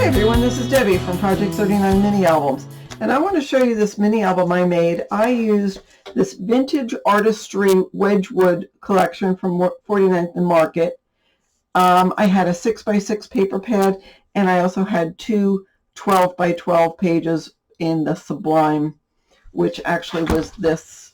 Hi everyone, this is Debbie from Project 39 Mini Albums, and I want to show you this mini album I made. I used this Vintage Artistry Wedgwood collection from 49th and Market. I had a 6x6 paper pad, and I also had two 12x12 pages in the Sublime, which actually was this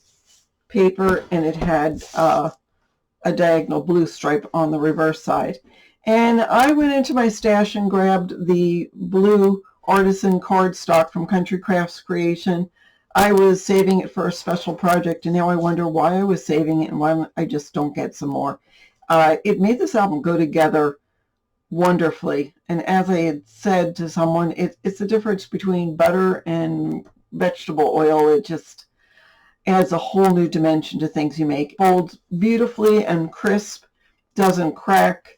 paper, and it had a diagonal blue stripe on the reverse side. And I went into my stash and grabbed the blue artisan cardstock from Country Crafts Creation. I was saving it for a special project, and now I wonder why I was saving it and why I just don't get some more. It made this album go together wonderfully. And as I had said to someone, it's the difference between butter and vegetable oil. It just adds a whole new dimension to things you make. It folds beautifully and crisp, doesn't crack.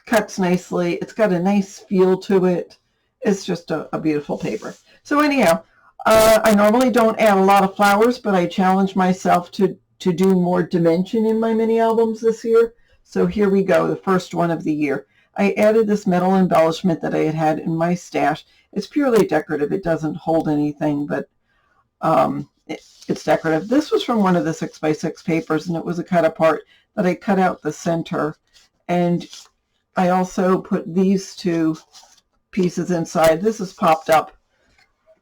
Cuts nicely. It's got a nice feel to it. It's just a beautiful paper. So anyhow, I normally don't add a lot of flowers, but I challenged myself to do more dimension in my mini albums this year. So here we go, the first one of the year. I added this metal embellishment that I had in my stash. It's purely decorative. It doesn't hold anything, but it's decorative. This was from one of the 6x6 papers, and it was a cut apart that I cut out the center. And I also put these two pieces inside. This is popped up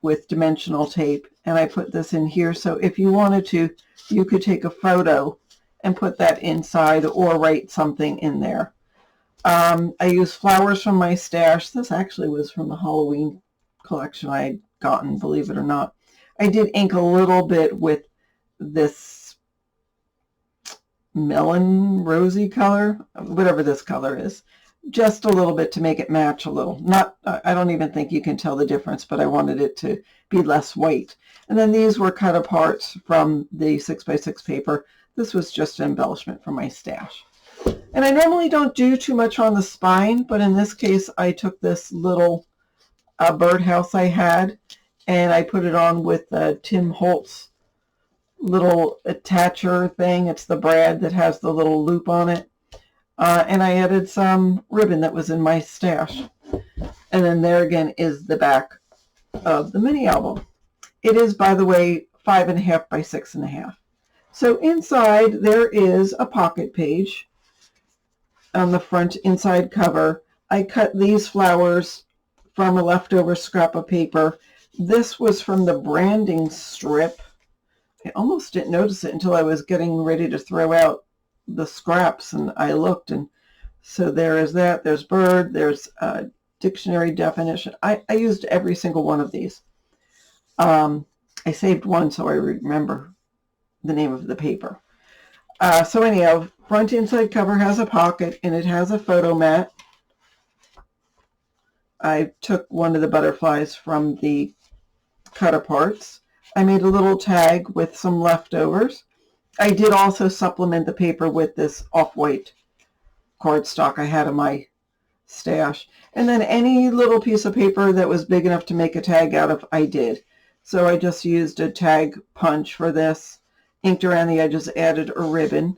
with dimensional tape, and I put this in here. So if you wanted to, you could take a photo and put that inside or write something in there. I used flowers from my stash. This actually was from the Halloween collection I had gotten, believe it or not. I did ink a little bit with this melon rosy color, whatever this color is, just a little bit to make it match a little. I don't even think you can tell the difference, but I wanted it to be less white. And then these were cut apart from the 6x6 paper. This was just an embellishment from my stash. And I normally don't do too much on the spine, but in this case I took this little birdhouse I had, and I put it on with Tim Holtz little attacher thing. It's the brad that has the little loop on it. And I added some ribbon that was in my stash. And then there again is the back of the mini album. It is, by the way, 5.5 by 6.5. So inside there is a pocket page on the front inside cover. I cut these flowers from a leftover scrap of paper. This was from the branding strip. I almost didn't notice it until I was getting ready to throw out the scraps, and I looked, and so there is that. There's bird, there's a dictionary definition. I used every single one of these. I saved one so I remember the name of the paper. So anyhow, front inside cover has a pocket, and it has a photo mat. I took one of the butterflies from the cut aparts. I made a little tag with some leftovers. I did also supplement the paper with this off-white cardstock I had in my stash. And then any little piece of paper that was big enough to make a tag out of, I did. So I just used a tag punch for this, inked around the edges, added a ribbon,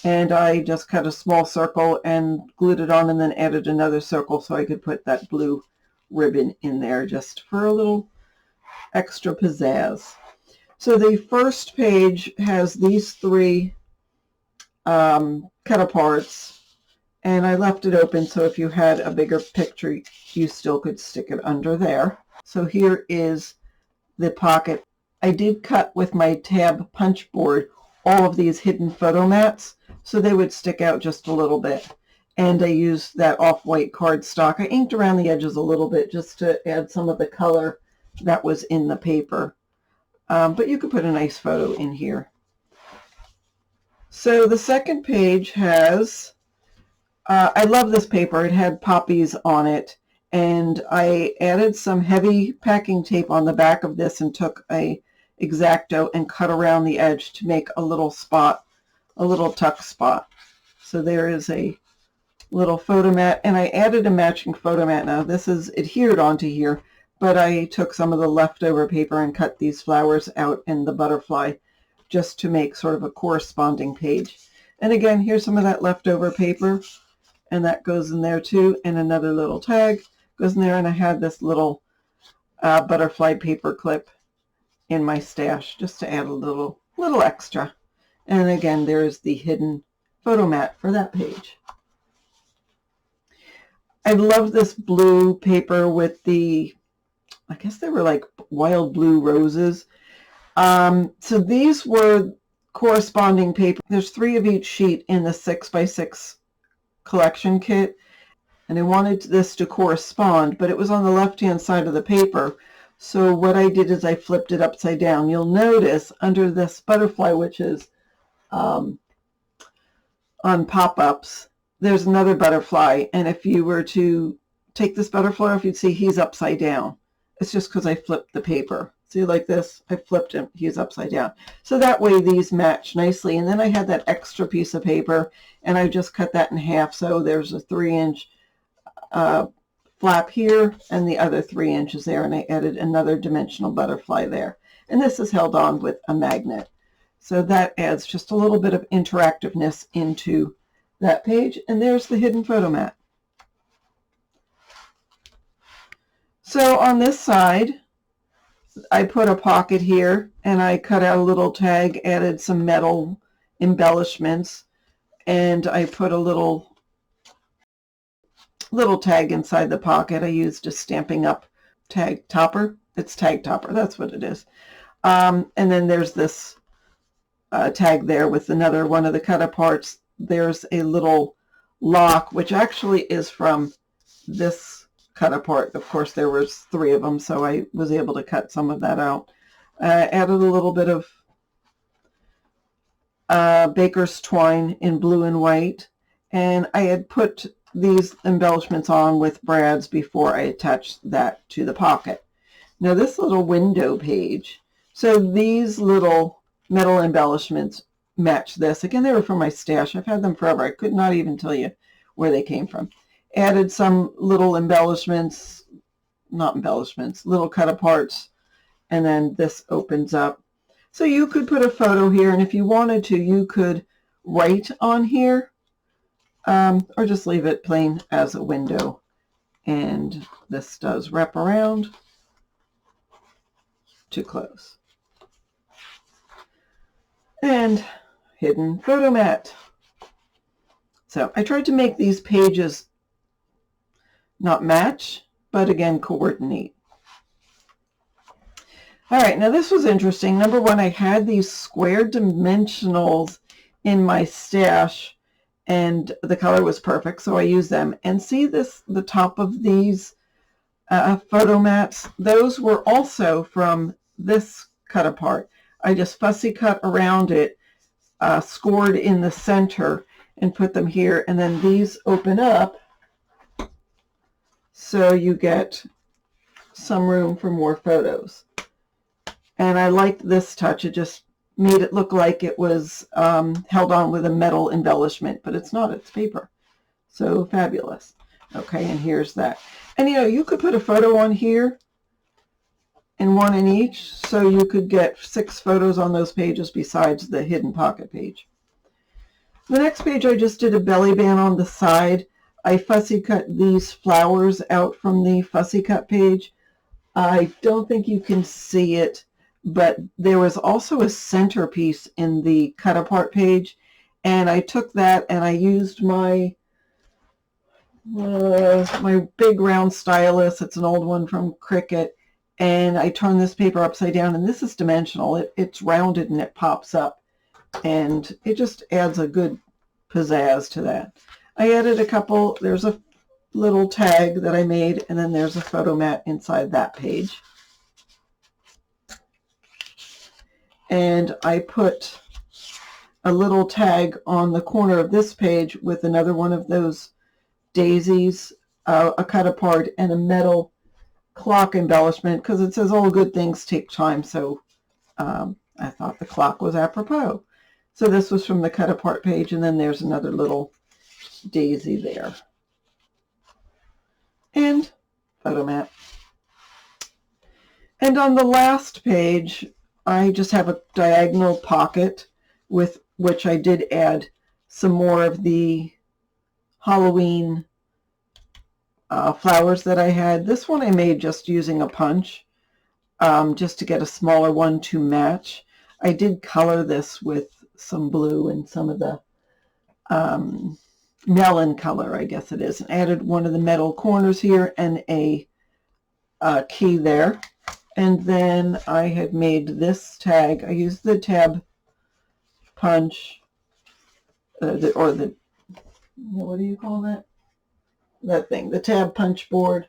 and I just cut a small circle and glued it on, and then added another circle so I could put that blue ribbon in there just for a little extra pizzazz. So the first page has these three cut aparts, and I left it open so if you had a bigger picture you still could stick it under there. So here is the pocket. I did cut with my tab punch board all of these hidden photo mats so they would stick out just a little bit, and I used that off-white cardstock. I inked around the edges a little bit just to add some of the color that was in the paper. But you could put a nice photo in here. So the second page has, I love this paper. It had poppies on it, and I added some heavy packing tape on the back of this and took a X-Acto and cut around the edge to make a little spot, a little tuck spot. So there is a little photo mat, and I added a matching photo mat. Now this is adhered onto here, but I took some of the leftover paper and cut these flowers out in the butterfly just to make sort of a corresponding page. And again, here's some of that leftover paper, and that goes in there too, and another little tag goes in there, and I had this little butterfly paper clip in my stash just to add a little extra. And again, there's the hidden photo mat for that page. I love this blue paper with the, I guess they were like wild blue roses. So these were corresponding paper. There's 3 of each sheet in the 6x6 collection kit, and I wanted this to correspond, but it was on the left-hand side of the paper. So what I did is I flipped it upside down. You'll notice under this butterfly, which is on pop-ups, there's another butterfly, and if you were to take this butterfly off, you'd see he's upside down. It's just because I flipped the paper. See, like this, I flipped him, he's upside down. So that way these match nicely. And then I had that extra piece of paper, and I just cut that in half. So there's a 3-inch flap here and the other 3 inches there, and I added another dimensional butterfly there. And this is held on with a magnet. So that adds just a little bit of interactiveness into that page. And there's the hidden photo mat. So on this side, I put a pocket here, and I cut out a little tag, added some metal embellishments, and I put a little tag inside the pocket. I used a Stampin' Up tag topper. It's tag topper, that's what it is. And then there's this tag there with another one of the cut aparts. There's a little lock, which actually is from this cut apart. Of course, there was 3 of them, so I was able to cut some of that out. Added a little bit of baker's twine in blue and white, and I had put these embellishments on with brads before I attached that to the pocket. Now this little window page, so these little metal embellishments match this. Again, they were from my stash. I've had them forever. I could not even tell you where they came from. Added some little embellishments, not embellishments, little cut aparts, and then this opens up. So you could put a photo here, and if you wanted to, you could write on here, or just leave it plain as a window. And this does wrap around to close. And hidden photo mat. So I tried to make these pages not match, but again, coordinate. All right, now this was interesting. Number one, I had these square dimensionals in my stash, and the color was perfect, so I used them. And see this, the top of these photo mats? Those were also from this cut apart. I just fussy cut around it, scored in the center, and put them here. And then these open up, so you get some room for more photos. And I liked this touch. It just made it look like it was held on with a metal embellishment, but it's not, it's paper. So fabulous. Okay, and here's that. And you know, you could put a photo on here and one in each, so you could get 6 photos on those pages besides the hidden pocket page. The next page, I just did a belly band on the side. I fussy cut these flowers out from the fussy cut page. I don't think you can see it, but there was also a centerpiece in the cut apart page, and I took that and I used my my big round stylus. It's an old one from Cricut, and I turned this paper upside down, and this is dimensional. It's rounded and it pops up, and it just adds a good pizzazz to that. I added a couple, there's a little tag that I made, and then there's a photo mat inside that page. And I put a little tag on the corner of this page with another one of those daisies, a cut apart, and a metal clock embellishment, because it says all good things take time, so I thought the clock was apropos. So this was from the cut apart page, and then there's another little daisy there. And photo mat. And on the last page, I just have a diagonal pocket with which I did add some more of the Halloween flowers that I had. This one I made just using a punch, just to get a smaller one to match. I did color this with some blue and some of the melon color, I guess it is, and added one of the metal corners here and a key there. And then I had made this tag. I used the tab punch, what do you call that? That thing, the tab punch board,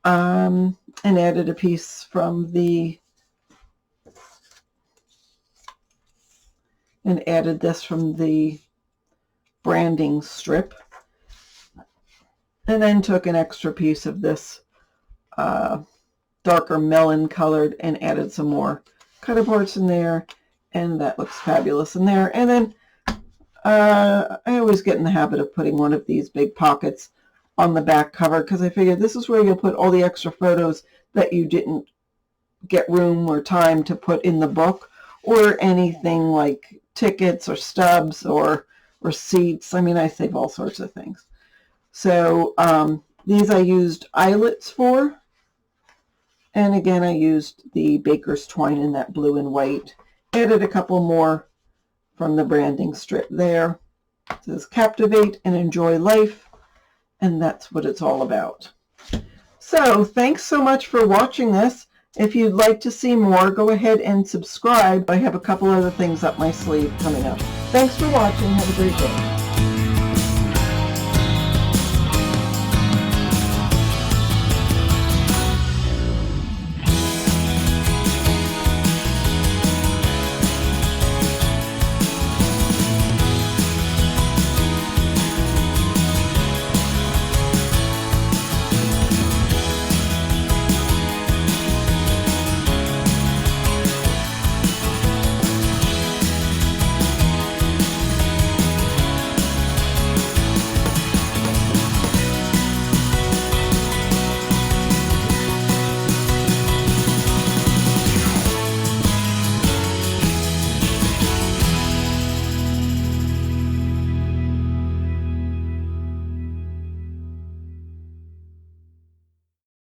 and added a piece from the, and added this from the branding strip, and then took an extra piece of this darker melon colored and added some more cutter parts in there, and that looks fabulous in there. And then I always get in the habit of putting one of these big pockets on the back cover, because I figured this is where you'll put all the extra photos that you didn't get room or time to put in the book, or anything like tickets or stubs or receipts. I mean, I save all sorts of things. So these I used eyelets for, and again I used the baker's twine in that blue and white. Added a couple more from the branding strip there. It says captivate and enjoy life, and that's what it's all about. So thanks so much for watching this. If you'd like to see more, go ahead and subscribe. I have a couple other things up my sleeve coming up. Thanks for watching. Have a great day.